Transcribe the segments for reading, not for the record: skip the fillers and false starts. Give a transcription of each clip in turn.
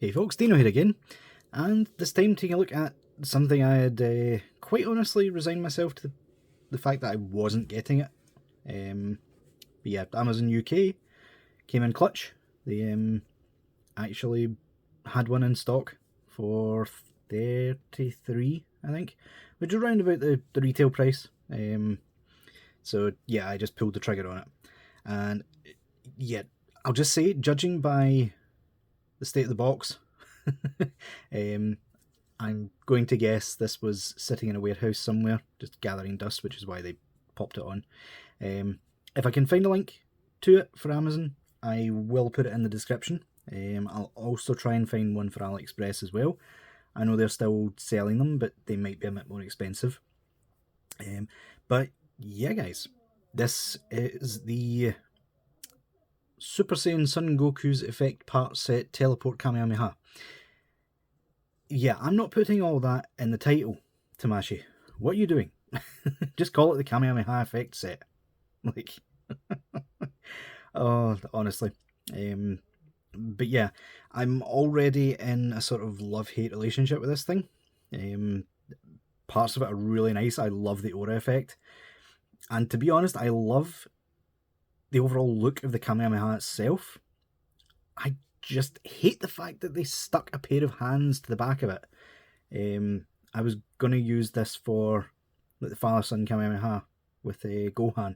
Hey folks, Deano here again, and this time taking a look at something I had quite honestly resigned myself to the fact that I wasn't getting it. But yeah, Amazon UK came in clutch. They actually had one in stock for 33, I think, which is around about the retail price. So yeah, I just pulled the trigger on it, and yeah, I'll just say, judging by the state of the box, I'm going to guess this was sitting in a warehouse somewhere, just gathering dust, which is why they popped it on. If I can find a link to it for Amazon, I will put it in the description. I'll also try and find one for AliExpress as well. I know they're still selling them, but they might be a bit more expensive. But yeah, guys, this is the Super Saiyan Son Goku's Effect Part Set Teleport Kamehameha. Yeah, I'm not putting all that in the title, Tamashi. What are you doing? Just call it the Kamehameha Effect Set. Like, oh, honestly. But yeah, I'm already in a sort of love-hate relationship with this thing. Parts of it are really nice. I love the aura effect. And to be honest, I love the overall look of the Kamehameha itself. I just hate the fact that they stuck a pair of hands to the back of it. I was going to use this for like the Father-Son Kamehameha with Gohan,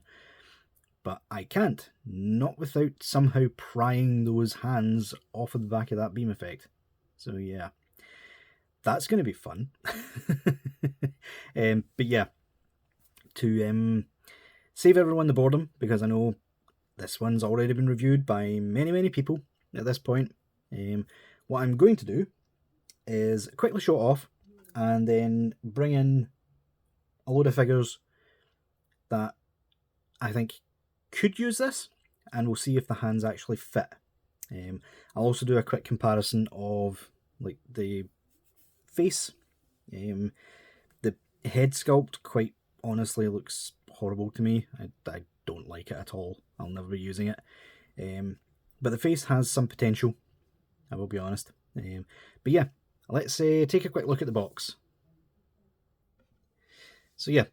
but I can't. Not without somehow prying those hands off of the back of that beam effect. So yeah, that's going to be fun. But yeah, to save everyone the boredom, because I know this one's already been reviewed by many people at this point, what I'm going to do is quickly show it off and then bring in a load of figures that I think could use this, and we'll see if the hands actually fit. I'll also do a quick comparison of like the face. The head sculpt, quite honestly, looks horrible to me. I don't like it at all. I'll never be using it. But the face has some potential, I will be honest. But yeah, let's take a quick look at the box. So yeah,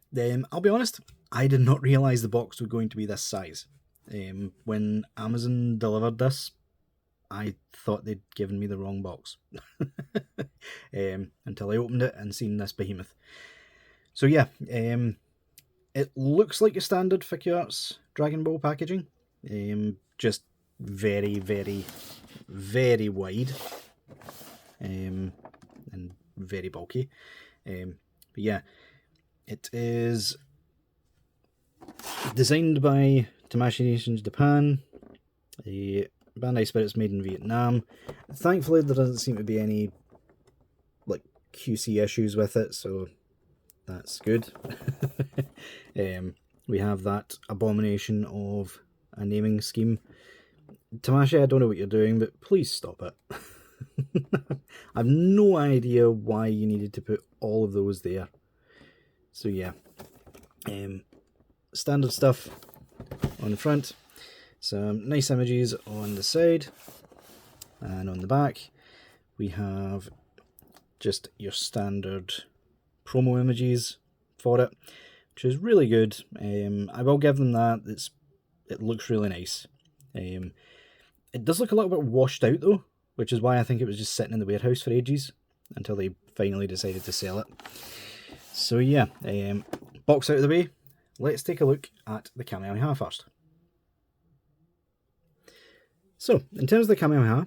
I'll be honest, I did not realise the box was going to be this size. When Amazon delivered this, I thought they'd given me the wrong box. Until I opened it and seen this behemoth. So yeah, it looks like a standard Figuarts Dragon Ball packaging. Just very wide. And very bulky. But yeah, it is designed by Tamashii Nations Japan. The Bandai Spirit's made in Vietnam. Thankfully, there doesn't seem to be any like QC issues with it, so that's good. We have that abomination of a naming scheme. Tamashii, I don't know what you're doing, but please stop it. I've no idea why you needed to put all of those there. So yeah, standard stuff on the front, some nice images on the side, and on the back we have just your standard promo images for it, which is really good. I will give them that. It looks really nice. It does look a little bit washed out though, which is why I think it was just sitting in the warehouse for ages until they finally decided to sell it. So yeah, box out of the way, let's take a look at the Kamehameha first. So, in terms of the Kamehameha,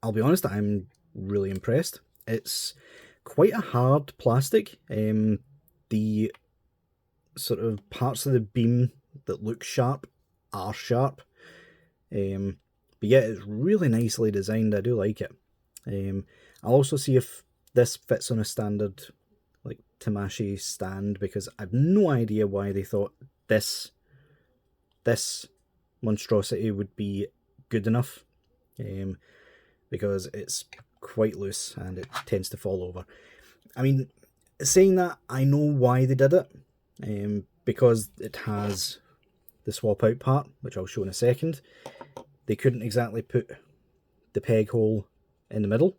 I'll be honest, I'm really impressed. It's quite a hard plastic. The sort of parts of the beam that look sharp are sharp. But yeah, it's really nicely designed. I do like it. I'll also see if this fits on a standard like Tamashii stand, because I've no idea why they thought this monstrosity would be good enough, because it's quite loose and it tends to fall over. I mean, saying that, I know why they did it, because it has the swap out part, which I'll show in a second. They couldn't exactly put the peg hole in the middle.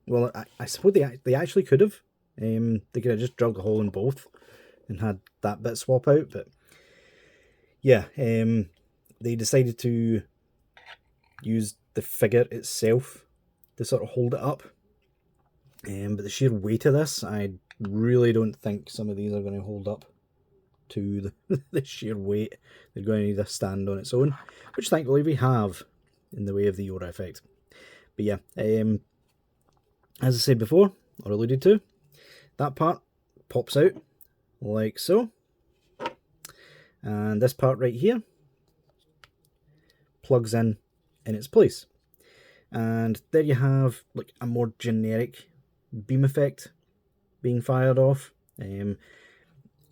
Well, I suppose they actually could have. They could have just drilled a hole in both and had that bit swap out, but yeah, they decided to use the figure itself to sort of hold it up. But the sheer weight of this, I really don't think some of these are going to hold up to the sheer weight. They're going to need a stand on its own, which thankfully we have in the way of the aura effect. But yeah, as I said before, or alluded to, that part pops out like so. And this part right here plugs in its place. And there you have like a more generic beam effect being fired off.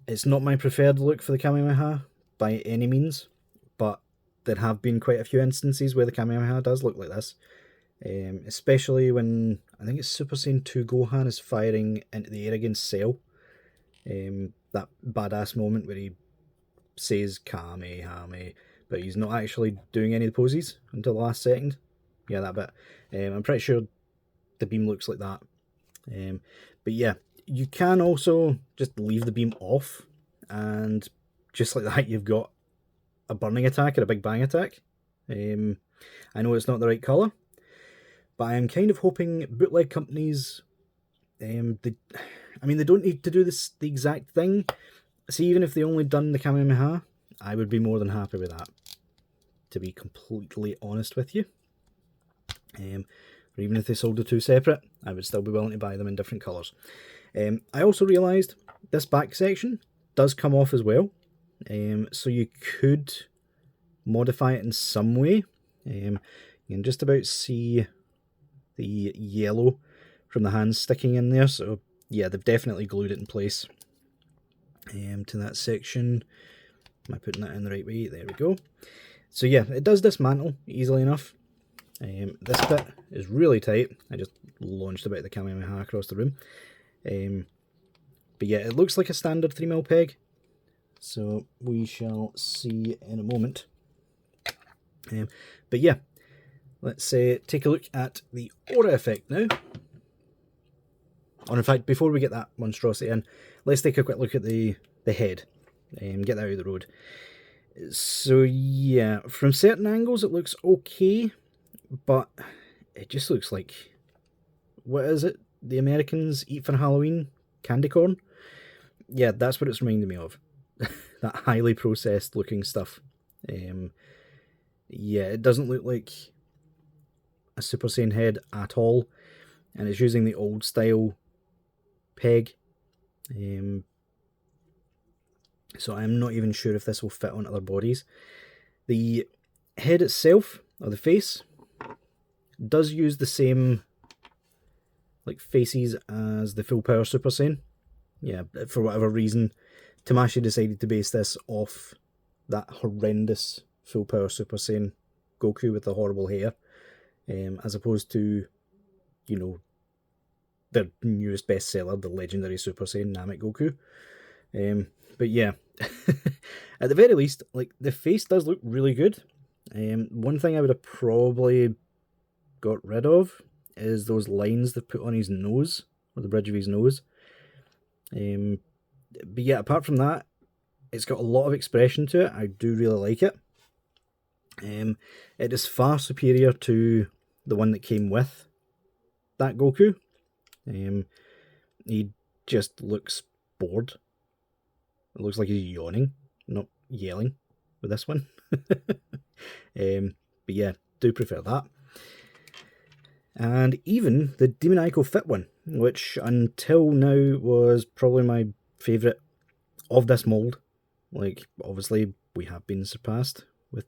It's not my preferred look for the Kamehameha by any means, but there have been quite a few instances where the Kamehameha does look like this. Especially when, I think it's Super Saiyan 2 Gohan is firing into the air against Cell. That badass moment where he says Kamehameha, but he's not actually doing any of the poses until the last second. Yeah, that bit. I'm pretty sure the beam looks like that. But yeah, you can also just leave the beam off, and just like that you've got a burning attack or a big bang attack. I know it's not the right colour, but I am kind of hoping bootleg companies, they don't need to do the exact thing. See, even if they only done the Kamehameha, I would be more than happy with that, to be completely honest with you. Or even if they sold the two separate, I would still be willing to buy them in different colours. I also realised this back section does come off as well, so you could modify it in some way. You can just about see the yellow from the hands sticking in there, so yeah, they've definitely glued it in place to that section. Am I putting that in the right way? There we go. So yeah, it does dismantle easily enough. This bit is really tight. I just launched a bit of the Kamehameha across the room. But yeah, it looks like a standard 3mm peg, so we shall see in a moment. But yeah, let's take a look at the aura effect now. Or in fact, before we get that monstrosity in, let's take a quick look at the head. Get that out of the road. So yeah, from certain angles it looks okay, but it just looks like, what is it the Americans eat for Halloween? Candy corn? Yeah, that's what it's reminding me of. That highly processed looking stuff. Yeah, it doesn't look like a Super Saiyan head at all, and it's using the old style peg. So I'm not even sure if this will fit on other bodies. The head itself, or the face, does use the same like faces as the full power Super Saiyan. Yeah, for whatever reason, Tamashii decided to base this off that horrendous full power Super Saiyan Goku with the horrible hair, as opposed to, you know, their newest bestseller, the legendary Super Saiyan Namek Goku. But yeah, at the very least, like, the face does look really good. One thing I would have probably got rid of is those lines they've put on his nose, or the bridge of his nose. But yeah, apart from that, it's got a lot of expression to it. I do really like it. It is far superior to the one that came with that Goku. He just looks bored. It looks like he's yawning, not yelling with this one. But yeah, do prefer that. And even the demoniacal fit one, which until now was probably my favourite of this mould. Like, obviously, we have been surpassed with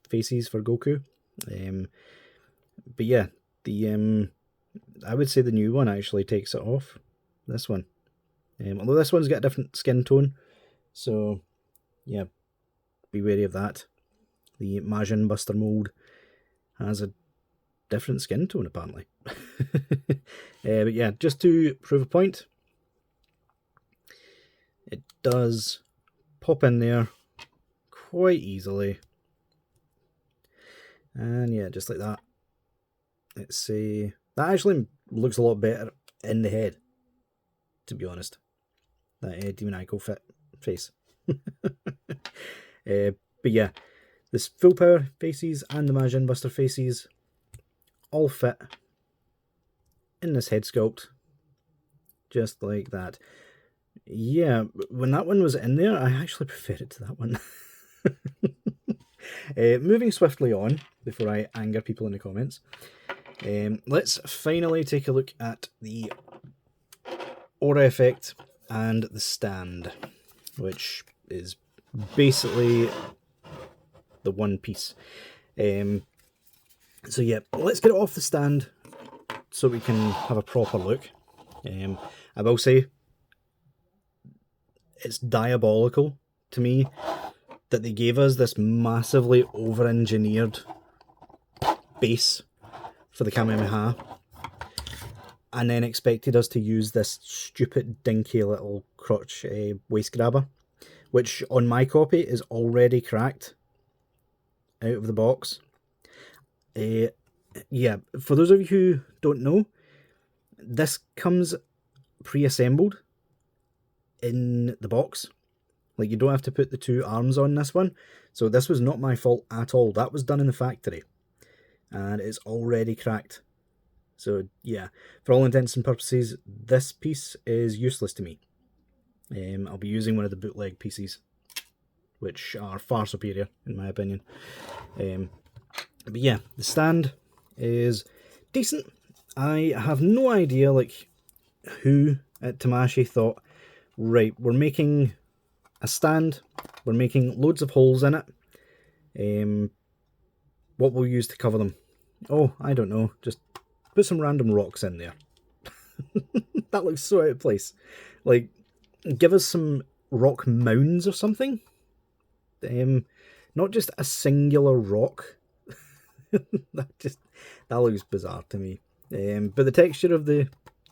faces for Goku. But yeah, the I would say the new one actually takes it off. This one. Although this one's got a different skin tone. So, yeah, be wary of that. The Majin Buster mould has a different skin tone, apparently. But yeah, just to prove a point, it does pop in there quite easily. And yeah, just like that. Let's say That actually looks a lot better in the head, to be honest. That demoniacal face. But yeah, this full power faces and the Majin Buster faces all fit in this head sculpt, just like that. Yeah, when that one was in there, I actually preferred it to that one. Moving swiftly on, before I anger people in the comments, let's finally take a look at the aura effect and the stand, which is basically the one piece. So yeah, let's get it off the stand so we can have a proper look. I will say, it's diabolical to me that they gave us this massively over-engineered base for the Kamehameha and then expected us to use this stupid dinky little crotch waist grabber, which on my copy is already cracked out of the box. Yeah, for those of you who don't know, this comes pre-assembled in the box. Like, you don't have to put the two arms on this one. So this was not my fault at all. That was done in the factory. And it's already cracked. So yeah, for all intents and purposes, this piece is useless to me. I'll be using one of the bootleg pieces, which are far superior in my opinion. But yeah, the stand is decent. I have no idea like who at Tamashii thought, right, we're making a stand, we're making loads of holes in it. What we'll use to cover them? Oh, I don't know, just put some random rocks in there. That looks so out of place. Like, give us some rock mounds or something. Not just a singular rock. that looks bizarre to me. But the texture of the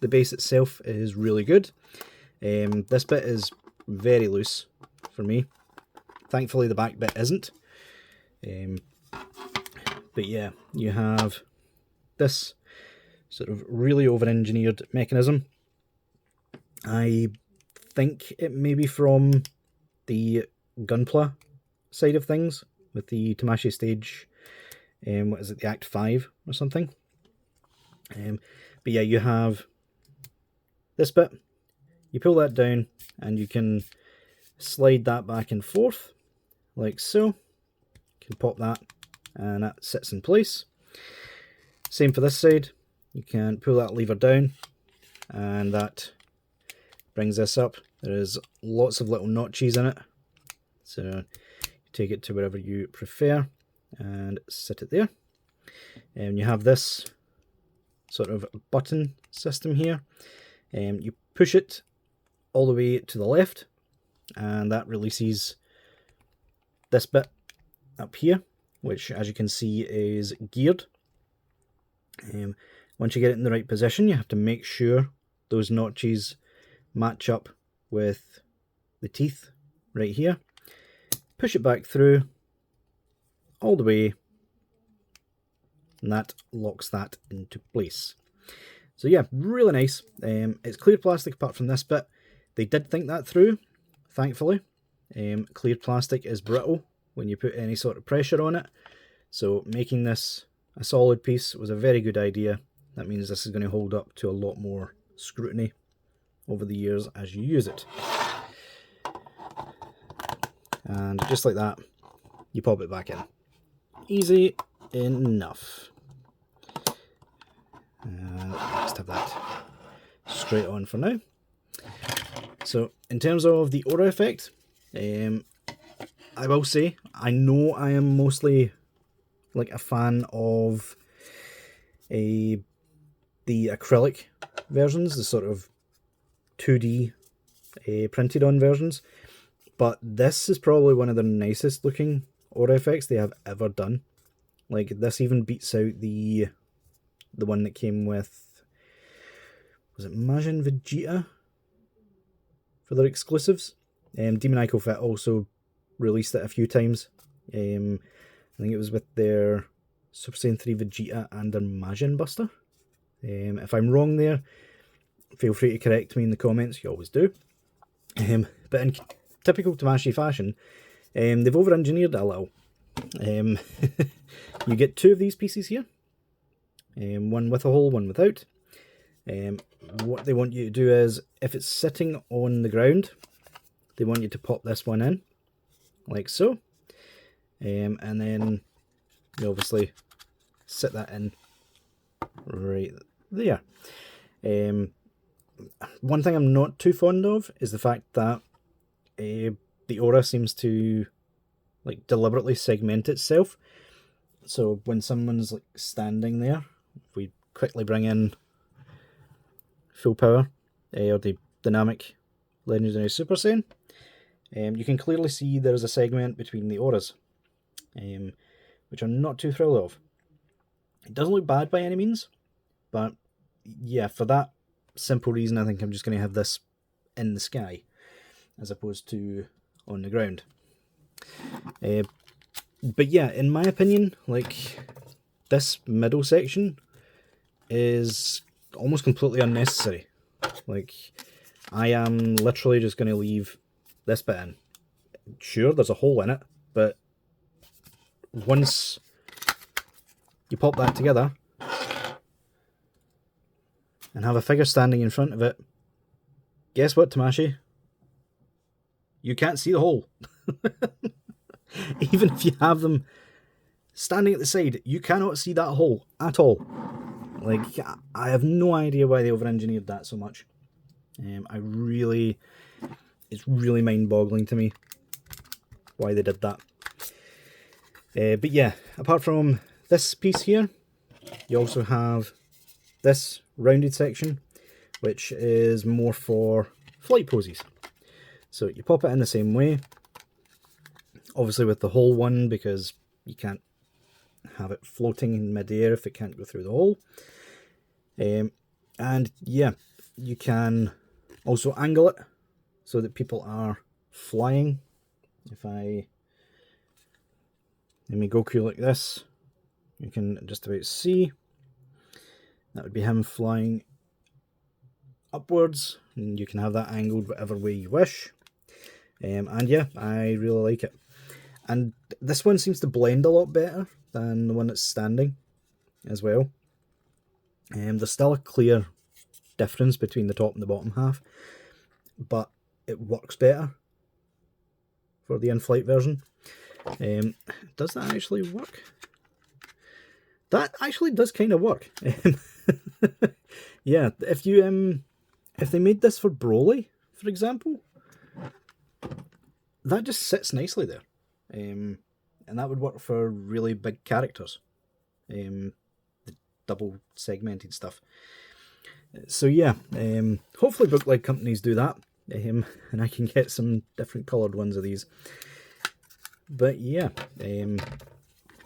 base itself is really good. This bit is very loose for me. Thankfully the back bit isn't. But yeah, you have this sort of really over-engineered mechanism. I think it may be from the Gunpla side of things, with the Tamashii stage, what is it, the Act 5 or something. But yeah, you have this bit, you pull that down and you can slide that back and forth like so. You can pop that and that sits in place. Same for this side, you can pull that lever down and that brings this up. There is lots of little notches in it, so you take it to wherever you prefer and sit it there. And you have this sort of button system here. You push it all the way to the left and that releases this bit up here, which as you can see is geared. Once you get it in the right position, you have to make sure those notches match up with the teeth right here. Push it back through all the way and that locks that into place. So yeah, really nice. It's clear plastic apart from this bit. They did think that through, thankfully. Clear plastic is brittle when you put any sort of pressure on it, so making this a solid piece was a very good idea. That means this is going to hold up to a lot more scrutiny over the years as you use it. And just like that, you pop it back in. Easy enough. Just have that straight on for now. So in terms of the aura effect, I will say, I know I am mostly like a fan of the acrylic versions, the sort of 2D printed on versions, but this is probably one of the nicest looking aura effects they have ever done. Like, this even beats out the one that came with, was it Majin Vegeta for their exclusives? Demon Ico Fit also released it a few times. I think it was with their Super Saiyan 3 Vegeta and their Majin Buster, If I'm wrong there, feel free to correct me in the comments, you always do. But in typical Tamashii fashion, they've over-engineered it a little. You get 2 of these pieces here, one with a hole, one without. What they want you to do is, if it's sitting on the ground, they want you to pop this one in, like so, and then you obviously sit that in right there. One thing I'm not too fond of is the fact that the aura seems to like deliberately segment itself. So when someone's like standing there, if we quickly bring in full power, or the dynamic legendary Super Saiyan, you can clearly see there's a segment between the auras, which I'm not too thrilled of. It doesn't look bad by any means, but yeah, for that simple reason, I think I'm just going to have this in the sky as opposed to on the ground. But yeah, in my opinion, like, this middle section is almost completely unnecessary. Like, I am literally just going to leave this bit in. Sure, there's a hole in it, but once you pop that together and have a figure standing in front of it, guess what, Tamashii? You can't see the hole. Even if you have them standing at the side, you cannot see that hole at all. Like, I have no idea why they over-engineered that so much. It's really mind-boggling to me why they did that. But yeah, apart from this piece here, you also have this rounded section, which is more for flight poses. So you pop it in the same way, obviously with the hole one, because you can't have it floating in mid-air if it can't go through the hole. And yeah, you can also angle it so that people are flying. If I let me Goku like this, you can just about see. That would be him flying upwards, and you can have that angled whatever way you wish. And yeah, I really like it. And this one seems to blend a lot better than the one that's standing as well. There's still a clear difference between the top and the bottom half, but it works better for the in-flight version. Does that actually work? That actually does kind of work. Yeah, if they made this for Broly, for example, that just sits nicely there. And that would work for really big characters. The double segmented stuff. So yeah, hopefully bookleg companies do that, and I can get some different coloured ones of these. But yeah,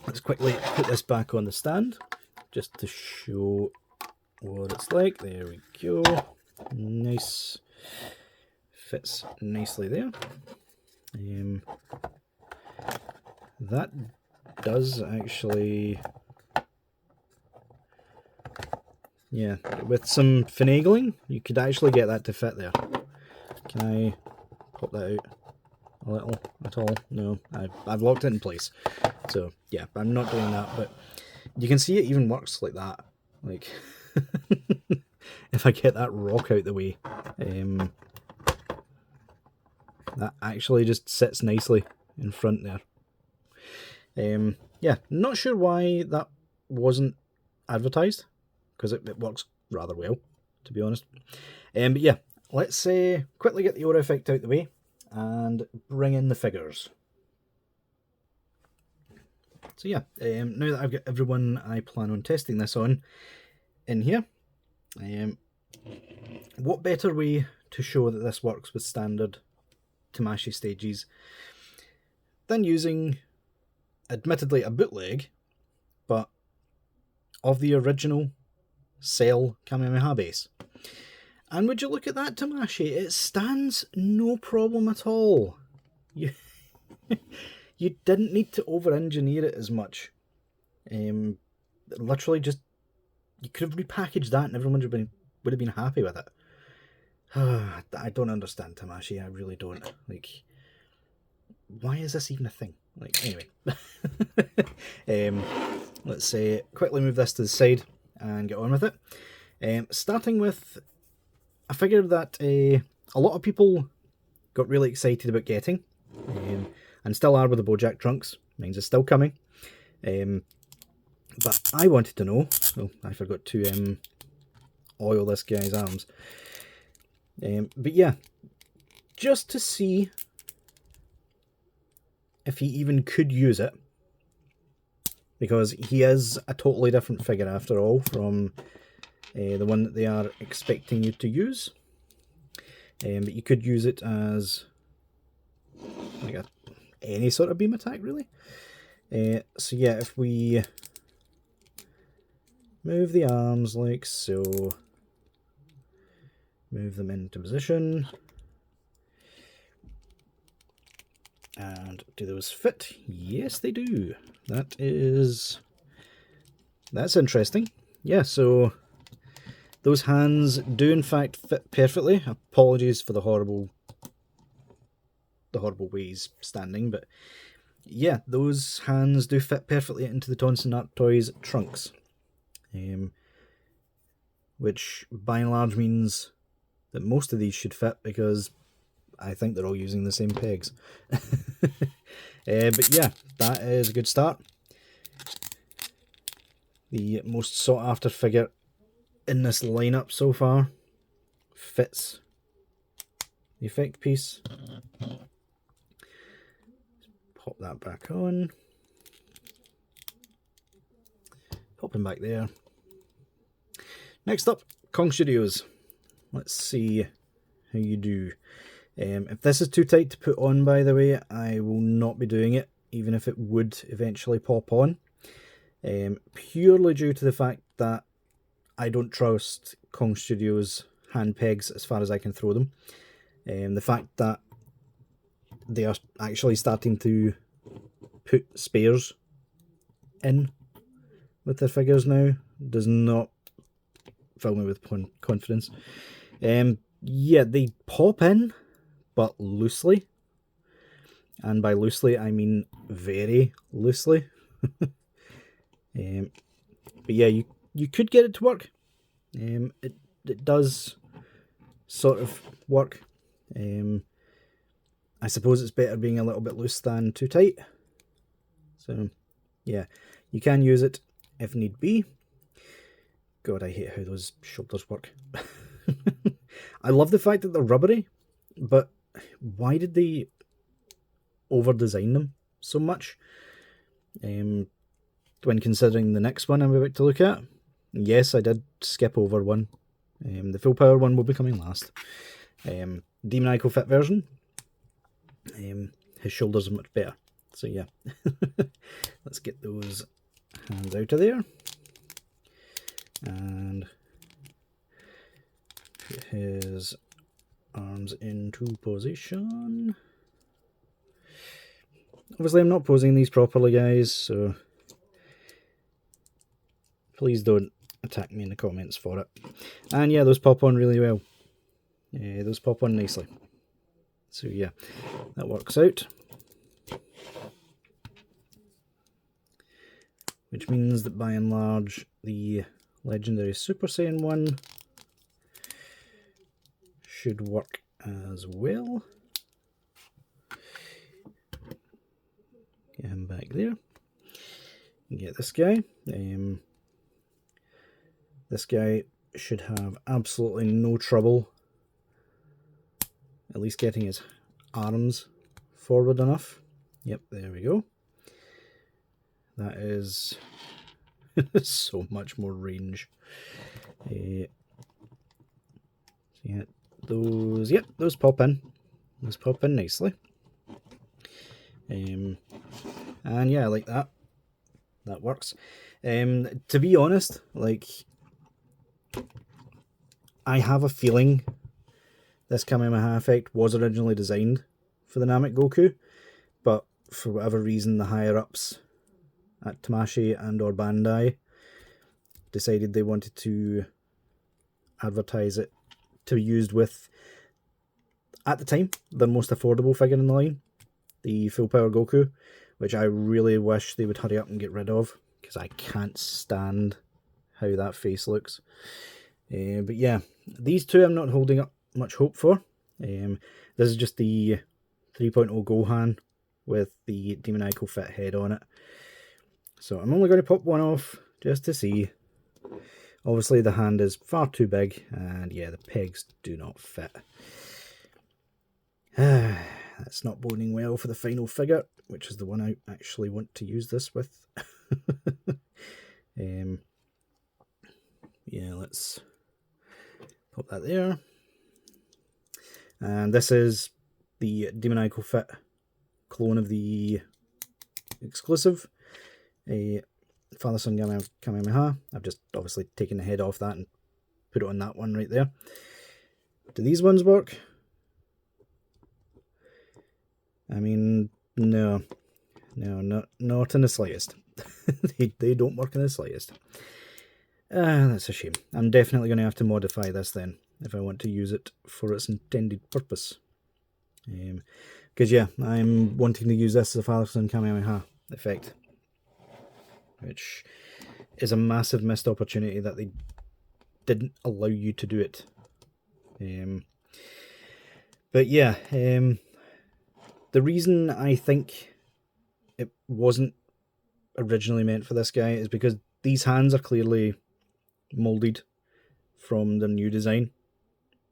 let's quickly put this back on the stand, just to show what it's like. There we go. Nice. Fits nicely there. That does actually... Yeah, with some finagling, you could actually get that to fit there. Can I pop that out a little at all? No, I've locked it in place. So yeah, I'm not doing that, but you can see it even works like that. Like, if I get that rock out the way, that actually just sits nicely in front there. Yeah, not sure why that wasn't advertised, because it works rather well, to be honest. But yeah, let's quickly get the aura effect out the way and bring in the figures. So yeah, now that I've got everyone I plan on testing this on in here, what better way to show that this works with standard Tamashii stages than using, admittedly, a bootleg, but of the original Cell Kamehameha base. And would you look at that, Tamashii? It stands no problem at all. You didn't need to over-engineer it as much. Literally just you could have repackaged that and everyone would have been happy with it. I don't understand Tamashii, I really don't. Like, why is this even a thing? Like, anyway. Let's say quickly move this to the side and get on with it. Starting with a figure that a lot of people got really excited about getting, and still are with the Bojack trunks. Mine's is still coming. But I wanted to know, oh, I forgot to oil this guy's arms. But yeah, just to see if he even could use it, because he is a totally different figure after all from the one that they are expecting you to use. But you could use it as like any sort of beam attack, really. So yeah, if we move the arms like so, move them into position, and do those fit? Yes, they do. That's interesting. Yeah, so those hands do in fact fit perfectly. Apologies for the horrible way he's standing, but yeah, those hands do fit perfectly into the Tonson Art Toys trunks. Which by and large means that most of these should fit, because I think they're all using the same pegs. But yeah, that is a good start. The most sought after figure in this lineup so far fits the effect piece. Pop that back on. Pop him back there. Next up, Kong Studios. Let's see how you do. If this is too tight to put on, by the way, I will not be doing it, even if it would eventually pop on. Purely due to the fact that I don't trust Kong Studios hand pegs as far as I can throw them. The fact that they are actually starting to put spares in with their figures now does not fill me with confidence. Yeah, they pop in, but loosely. And by loosely, I mean very loosely. But yeah, you could get it to work. It does sort of work. I suppose it's better being a little bit loose than too tight. So yeah, you can use it if need be. God, I hate how those shoulders work. I love the fact that they're rubbery, but why did they over-design them so much? When considering the next one I'm about to look at, yes, I did skip over one. The full power one will be coming last. Demoniacal Fit version. His shoulders are much better. So yeah, let's get those hands out of there. And get his arms into position. Obviously I'm not posing these properly, guys, so please don't attack me in the comments for it. And yeah, those pop on really well. Those pop on nicely. So yeah, that works out. Which means that by and large, the legendary Super Saiyan 1 should work as well. Get him back there. And get this guy. This guy should have absolutely no trouble at least getting his arms forward enough. Yep, there we go. That is so much more range. Yeah, those pop in. Those pop in nicely. And yeah, I like that. That works. To be honest, like, I have a feeling this Kamehameha effect was originally designed for the Namek Goku, but for whatever reason the higher-ups at Tamashii and or Bandai decided they wanted to advertise it to be used with, at the time, the most affordable figure in the line, the Full Power Goku, which I really wish they would hurry up and get rid of, because I can't stand how that face looks. But yeah, these two I'm not holding up much hope for. This is just the 3.0 Gohan with the demoniacal fit head on it. So I'm only going to pop one off just to see. Obviously the hand is far too big, and yeah, the pegs do not fit. That's not boding well for the final figure, which is the one I actually want to use this with. Yeah, let's pop that there. And this is the demoniacal fit clone of the exclusive Father Son Kamehameha. I've just obviously taken the head off that and put it on that one right there. Do these ones work? I mean, no, not in the slightest. they don't work in the slightest. That's a shame. I'm definitely going to have to modify this then, if I want to use it for its intended purpose. Because yeah, I'm wanting to use this as a Father Son Kamehameha effect, which is a massive missed opportunity that they didn't allow you to do it. But yeah, the reason I think it wasn't originally meant for this guy is because these hands are clearly moulded from the new design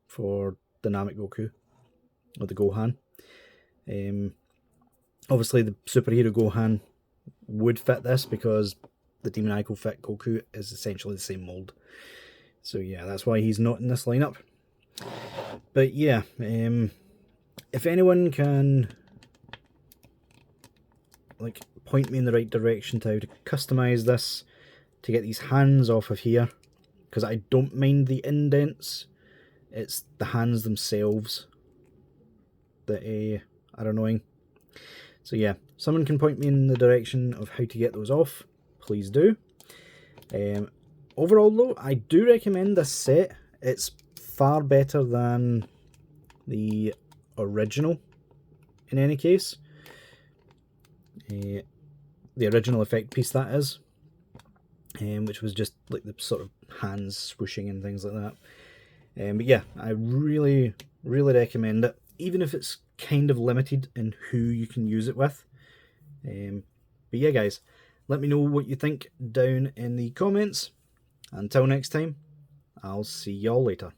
for Dynamic Goku, or the Gohan. Obviously the superhero Gohan would fit this because the demoniacal fit Goku is essentially the same mould. So yeah, that's why he's not in this lineup. But yeah, if anyone can like point me in the right direction to how to customize this to get these hands off of here, because I don't mind the indents, it's the hands themselves that are annoying. So yeah, someone can point me in the direction of how to get those off, please do. Overall though, I do recommend this set. It's far better than the original in any case. The original effect piece, that is, which was just like the sort of hands swooshing and things like that. But yeah, I really recommend it, even if it's kind of limited in who you can use it with. But yeah guys, let me know what you think down in the comments. Until next time, I'll see y'all later.